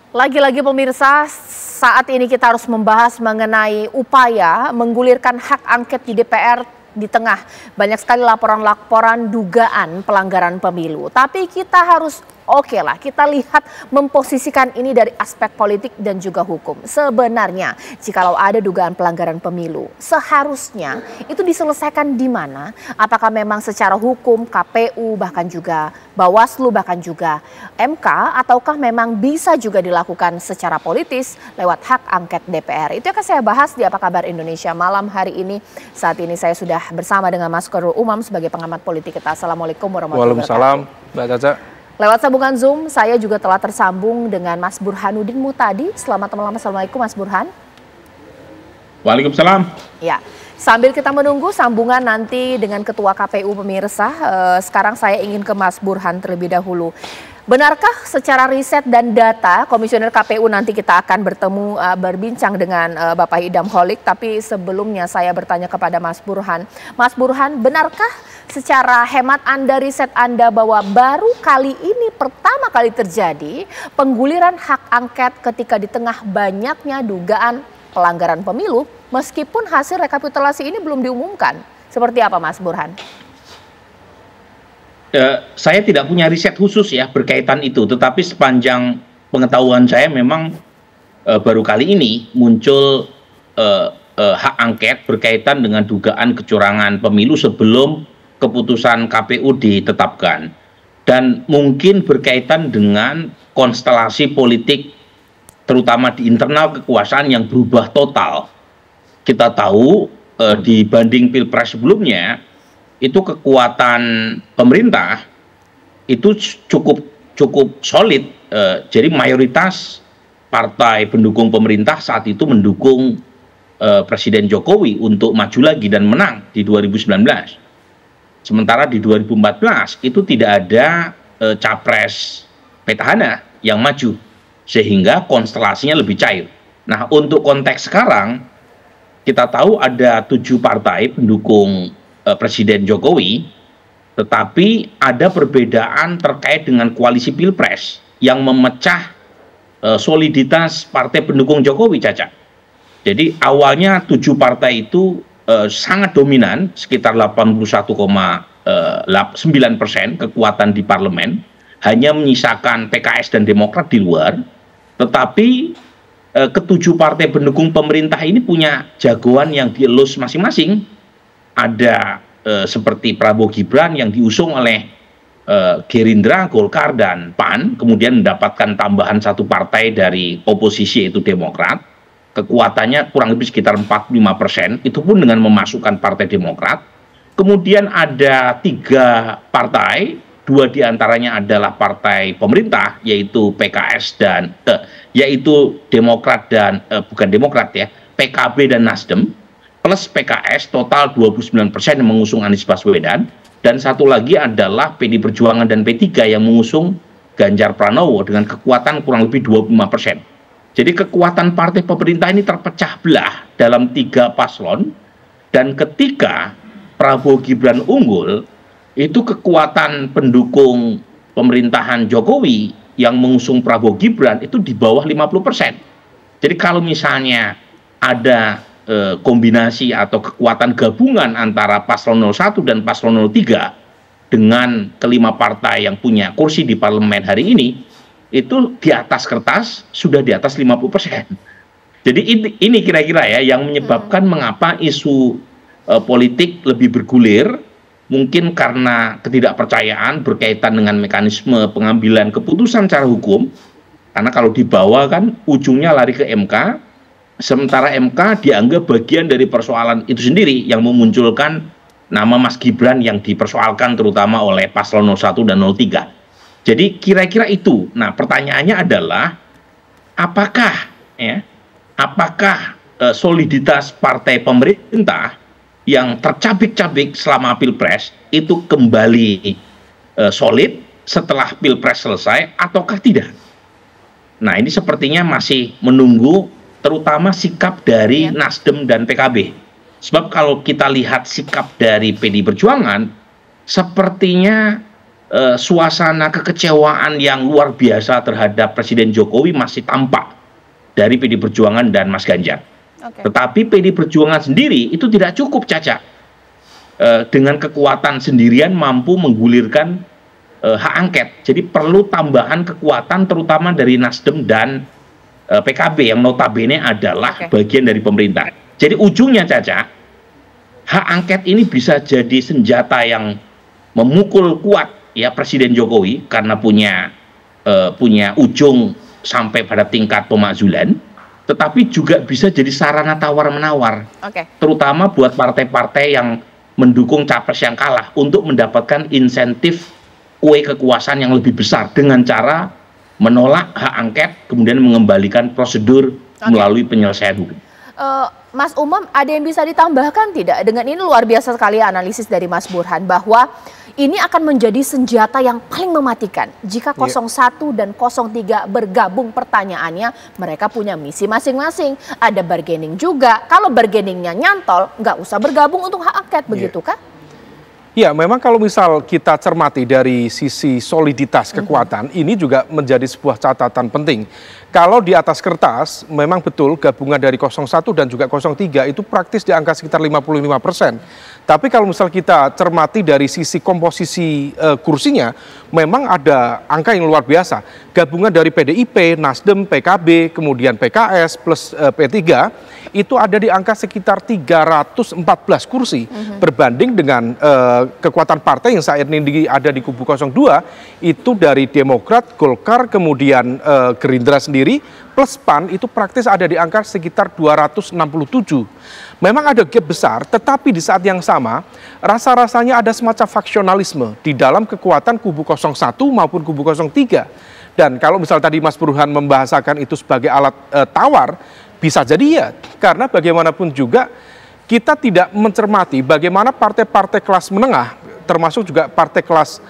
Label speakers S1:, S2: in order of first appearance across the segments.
S1: Lagi-lagi pemirsa, saat ini kita harus membahas mengenai upaya menggulirkan hak angket di DPR di tengah banyak sekali laporan-laporan dugaan pelanggaran pemilu. Tapi kita harus kita lihat memposisikan ini dari aspek politik dan juga hukum. Sebenarnya jikalau ada dugaan pelanggaran pemilu, seharusnya itu diselesaikan di mana? Apakah memang secara hukum KPU bahkan juga Bawaslu bahkan juga MK, ataukah memang bisa juga dilakukan secara politis lewat hak angket DPR? Itu akan saya bahas di Apa Kabar Indonesia malam hari ini. Saat ini saya sudah bersama dengan Mas Khairul Umam sebagai pengamat politik kita. Assalamualaikum warahmatullahi wabarakatuh.
S2: Waalaikumsalam, Mbak Caca.
S1: Lewat sambungan Zoom, saya juga telah tersambung dengan Mas Burhanuddin Muhtadi. Selamat malam, Assalamualaikum Mas Burhan.
S3: Waalaikumsalam.
S1: Ya, sambil kita menunggu sambungan nanti dengan Ketua KPU pemirsa, sekarang saya ingin ke Mas Burhan terlebih dahulu. Benarkah secara riset dan data, Komisioner KPU nanti kita akan berbincang dengan Bapak Idam Holik, tapi sebelumnya saya bertanya kepada Mas Burhan. Mas Burhan, benarkah secara hemat Anda, riset Anda bahwa baru kali ini pertama kali terjadi pengguliran hak angket ketika di tengah banyaknya dugaan pelanggaran pemilu meskipun hasil rekapitulasi ini belum diumumkan? Seperti apa Mas Burhan?
S3: Saya tidak punya riset khusus ya berkaitan itu, tetapi sepanjang pengetahuan saya memang baru kali ini muncul hak angket berkaitan dengan dugaan kecurangan pemilu sebelum keputusan KPU ditetapkan, dan mungkin berkaitan dengan konstelasi politik terutama di internal kekuasaan yang berubah total. Kita tahu dibanding pilpres sebelumnya itu kekuatan pemerintah itu cukup solid, jadi mayoritas partai pendukung pemerintah saat itu mendukung Presiden Jokowi untuk maju lagi dan menang di 2019. Sementara di 2014 itu tidak ada capres petahana yang maju, sehingga konstelasinya lebih cair. Nah, untuk konteks sekarang kita tahu ada 7 partai pendukung Presiden Jokowi, tetapi ada perbedaan terkait dengan koalisi pilpres yang memecah soliditas partai pendukung Jokowi, Caca. Jadi awalnya 7 partai itu sangat dominan, sekitar 81,9% kekuatan di parlemen, hanya menyisakan PKS dan Demokrat di luar. Tetapi ke-7 partai pendukung pemerintah ini punya jagoan yang dielus masing-masing. Ada seperti Prabowo Gibran yang diusung oleh Gerindra, Golkar, dan PAN, kemudian mendapatkan tambahan 1 partai dari oposisi yaitu Demokrat. Kekuatannya kurang lebih sekitar 45%, itu pun dengan memasukkan Partai Demokrat. Kemudian ada 3 partai, 2 diantaranya adalah partai pemerintah, yaitu PKS dan yaitu Demokrat dan bukan Demokrat ya, PKB dan Nasdem, plus PKS total 29% yang mengusung Anies Baswedan, dan 1 lagi adalah PD Perjuangan dan P3 yang mengusung Ganjar Pranowo dengan kekuatan kurang lebih 25%. Jadi kekuatan partai pemerintah ini terpecah belah dalam 3 paslon, dan ketika Prabowo Gibran unggul, itu kekuatan pendukung pemerintahan Jokowi yang mengusung Prabowo Gibran itu di bawah 50%. Jadi kalau misalnya ada kombinasi atau kekuatan gabungan antara paslon 01 dan paslon 03 dengan ke-5 partai yang punya kursi di parlemen hari ini, itu di atas kertas sudah di atas 50%. Jadi ini kira-kira ya yang menyebabkan mengapa isu politik lebih bergulir, mungkin karena ketidakpercayaan berkaitan dengan mekanisme pengambilan keputusan secara hukum, karena kalau dibawa kan ujungnya lari ke MK, sementara MK dianggap bagian dari persoalan itu sendiri yang memunculkan nama Mas Gibran yang dipersoalkan terutama oleh paslon 01 dan 03. Jadi kira-kira itu. Nah, pertanyaannya adalah apakah soliditas partai pemerintah yang tercabik-cabik selama pilpres itu kembali solid setelah pilpres selesai ataukah tidak? Nah, ini sepertinya masih menunggu terutama sikap dari Nasdem dan PKB. Sebab kalau kita lihat sikap dari PD Perjuangan, sepertinya suasana kekecewaan yang luar biasa terhadap Presiden Jokowi masih tampak dari PD Perjuangan dan Mas Ganjar. Tetapi PD Perjuangan sendiri itu tidak cukup, Caca. Dengan kekuatan sendirian mampu menggulirkan hak angket. Jadi perlu tambahan kekuatan terutama dari Nasdem dan PKB yang notabene adalah bagian dari pemerintah. Jadi ujungnya, Caca, hak angket ini bisa jadi senjata yang memukul kuat ya Presiden Jokowi karena punya ujung sampai pada tingkat pemakzulan, tetapi juga bisa jadi sarana tawar-menawar, terutama buat partai-partai yang mendukung capres yang kalah untuk mendapatkan insentif kue kekuasaan yang lebih besar dengan cara menolak hak angket, kemudian mengembalikan prosedur melalui penyelesaian hukum.
S1: Mas Umam, ada yang bisa ditambahkan tidak? Dengan ini luar biasa sekali analisis dari Mas Burhan bahwa ini akan menjadi senjata yang paling mematikan jika 01 dan 03 bergabung. Pertanyaannya, mereka punya misi masing-masing. Ada bargaining juga. Kalau bargainingnya nyantol, nggak usah bergabung untuk hak angket, begitu kan?
S2: Ya, memang kalau misal kita cermati dari sisi soliditas kekuatan, ini juga menjadi sebuah catatan penting. Kalau di atas kertas, memang betul gabungan dari 01 dan juga 03 itu praktis di angka sekitar 55%. Tapi kalau misal kita cermati dari sisi komposisi kursinya, memang ada angka yang luar biasa. Gabungan dari PDIP, Nasdem, PKB, kemudian PKS plus P3, itu ada di angka sekitar 314 kursi. Berbanding dengan kekuatan partai yang saat ini ada di kubu 02, itu dari Demokrat, Golkar, kemudian Gerindra sendiri, plus PAN itu praktis ada di angka sekitar 267. Memang ada gap besar, tetapi di saat yang sama, rasa-rasanya ada semacam faksionalisme di dalam kekuatan kubu 01 maupun kubu 03. Dan kalau misal tadi Mas Burhan membahasakan itu sebagai alat tawar, bisa jadi ya, karena bagaimanapun juga kita tidak mencermati bagaimana partai-partai kelas menengah, termasuk juga partai kelas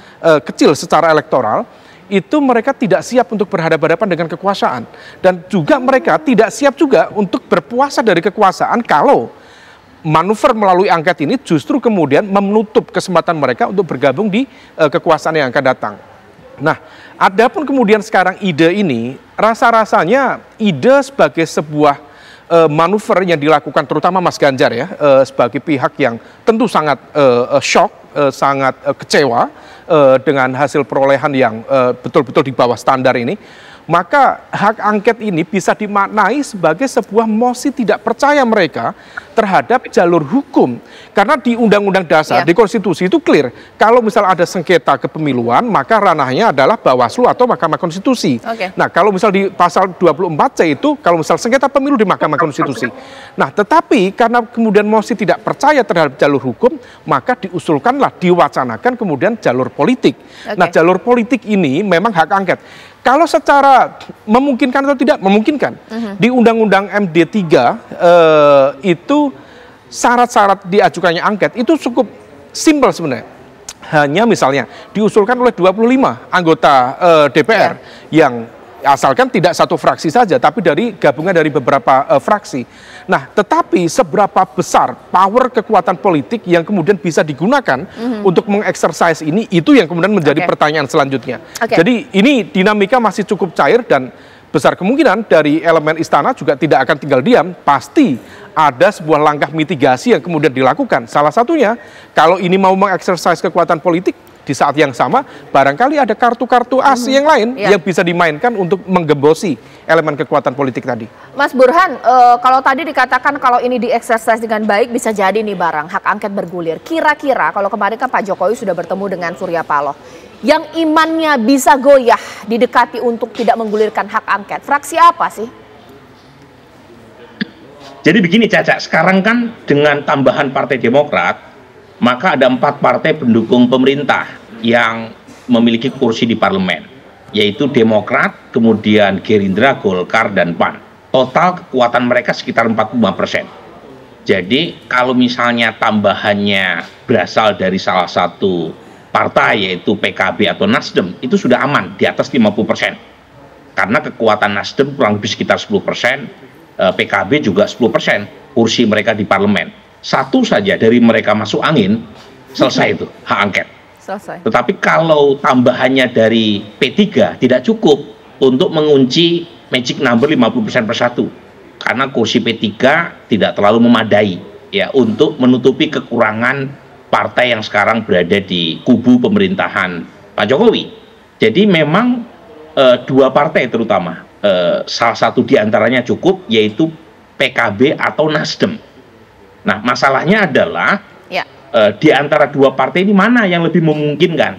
S2: kecil secara elektoral, itu mereka tidak siap untuk berhadapan-hadapan dengan kekuasaan. Dan juga mereka tidak siap juga untuk berpuasa dari kekuasaan kalau manuver melalui angket ini justru kemudian menutup kesempatan mereka untuk bergabung di kekuasaan yang akan datang. Nah, adapun kemudian sekarang ide ini, rasa-rasanya ide sebagai sebuah manuver yang dilakukan terutama Mas Ganjar ya, sebagai pihak yang tentu sangat shock, sangat kecewa dengan hasil perolehan yang betul-betul di bawah standar ini, maka hak angket ini bisa dimaknai sebagai sebuah mosi tidak percaya mereka terhadap jalur hukum. Karena di Undang-Undang Dasar, di Konstitusi itu clear, kalau misal ada sengketa kepemiluan, maka ranahnya adalah Bawaslu atau Mahkamah Konstitusi. Nah, kalau misal di pasal 24C itu, kalau misal sengketa pemilu di Mahkamah Konstitusi. Nah, tetapi karena kemudian mosi tidak percaya terhadap jalur hukum, maka diusulkanlah, diwacanakan kemudian jalur politik. Nah, jalur politik ini memang hak angket. Kalau secara memungkinkan atau tidak memungkinkan, di Undang-Undang MD3 itu syarat-syarat diajukannya angket itu cukup simpel sebenarnya. Hanya misalnya diusulkan oleh 25 anggota DPR yang asalkan tidak satu fraksi saja, tapi dari gabungan dari beberapa fraksi. Nah, tetapi seberapa besar power kekuatan politik yang kemudian bisa digunakan untuk mengeksersis ini, itu yang kemudian menjadi pertanyaan selanjutnya. Jadi ini dinamika masih cukup cair dan besar kemungkinan dari elemen istana juga tidak akan tinggal diam, pasti ada sebuah langkah mitigasi yang kemudian dilakukan. Salah satunya, kalau ini mau mengeksersis kekuatan politik, di saat yang sama barangkali ada kartu-kartu as yang lain yang bisa dimainkan untuk menggembosi elemen kekuatan politik tadi.
S1: Mas Burhan, kalau tadi dikatakan kalau ini dieksersis dengan baik bisa jadi nih barang hak angket bergulir. Kira-kira kalau kemarin kan Pak Jokowi sudah bertemu dengan Surya Paloh, yang imannya bisa goyah didekati untuk tidak menggulirkan hak angket, fraksi apa sih?
S3: Jadi begini Caca, sekarang kan dengan tambahan Partai Demokrat, maka ada 4 partai pendukung pemerintah yang memiliki kursi di parlemen, yaitu Demokrat, kemudian Gerindra, Golkar, dan PAN. Total kekuatan mereka sekitar 45%. Jadi kalau misalnya tambahannya berasal dari salah satu partai, yaitu PKB atau Nasdem, itu sudah aman di atas 50%. Karena kekuatan Nasdem kurang lebih sekitar 10%, PKB juga 10% kursi mereka di parlemen. Satu saja dari mereka masuk angin, selesai itu hak angket.
S1: Selesai.
S3: Tetapi kalau tambahannya dari P3 tidak cukup untuk mengunci magic number 50%+1. Karena kursi P3 tidak terlalu memadai ya untuk menutupi kekurangan partai yang sekarang berada di kubu pemerintahan Pak Jokowi. Jadi memang dua partai terutama, salah satu diantaranya cukup, yaitu PKB atau Nasdem. Nah, masalahnya adalah di antara dua partai ini mana yang lebih memungkinkan?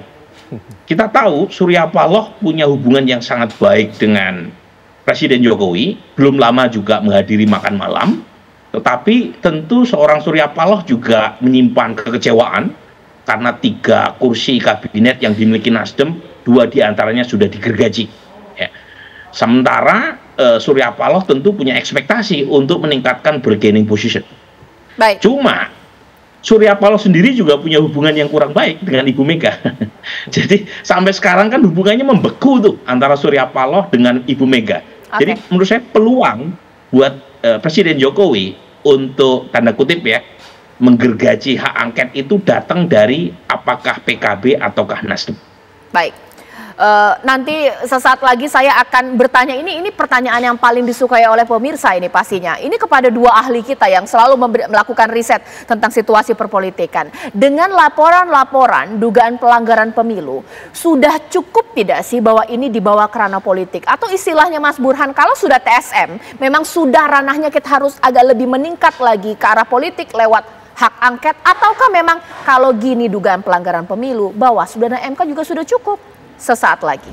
S3: Kita tahu Surya Paloh punya hubungan yang sangat baik dengan Presiden Jokowi, belum lama juga menghadiri makan malam, tetapi tentu seorang Surya Paloh juga menyimpan kekecewaan karena 3 kursi kabinet yang dimiliki Nasdem, 2 diantaranya sudah digergaji. Ya. Sementara Surya Paloh tentu punya ekspektasi untuk meningkatkan bargaining position.
S1: Baik.
S3: Cuma Surya Paloh sendiri juga punya hubungan yang kurang baik dengan Ibu Mega. Jadi sampai sekarang kan hubungannya membeku tuh antara Surya Paloh dengan Ibu Mega. Jadi menurut saya peluang buat Presiden Jokowi untuk tanda kutip ya menggergaji hak angket itu datang dari apakah PKB ataukah Nasdem.
S1: Baik. Nanti sesaat lagi saya akan bertanya, ini pertanyaan yang paling disukai oleh pemirsa ini pastinya. Ini kepada 2 ahli kita yang selalu melakukan riset tentang situasi perpolitikan. Dengan laporan-laporan dugaan pelanggaran pemilu, sudah cukup tidak sih bahwa ini dibawa ke ranah politik? Atau istilahnya Mas Burhan, kalau sudah TSM, memang sudah ranahnya kita harus agak lebih meningkat lagi ke arah politik lewat hak angket? Ataukah memang kalau gini dugaan pelanggaran pemilu, Bawaslu dan MK juga sudah cukup? Sesaat lagi.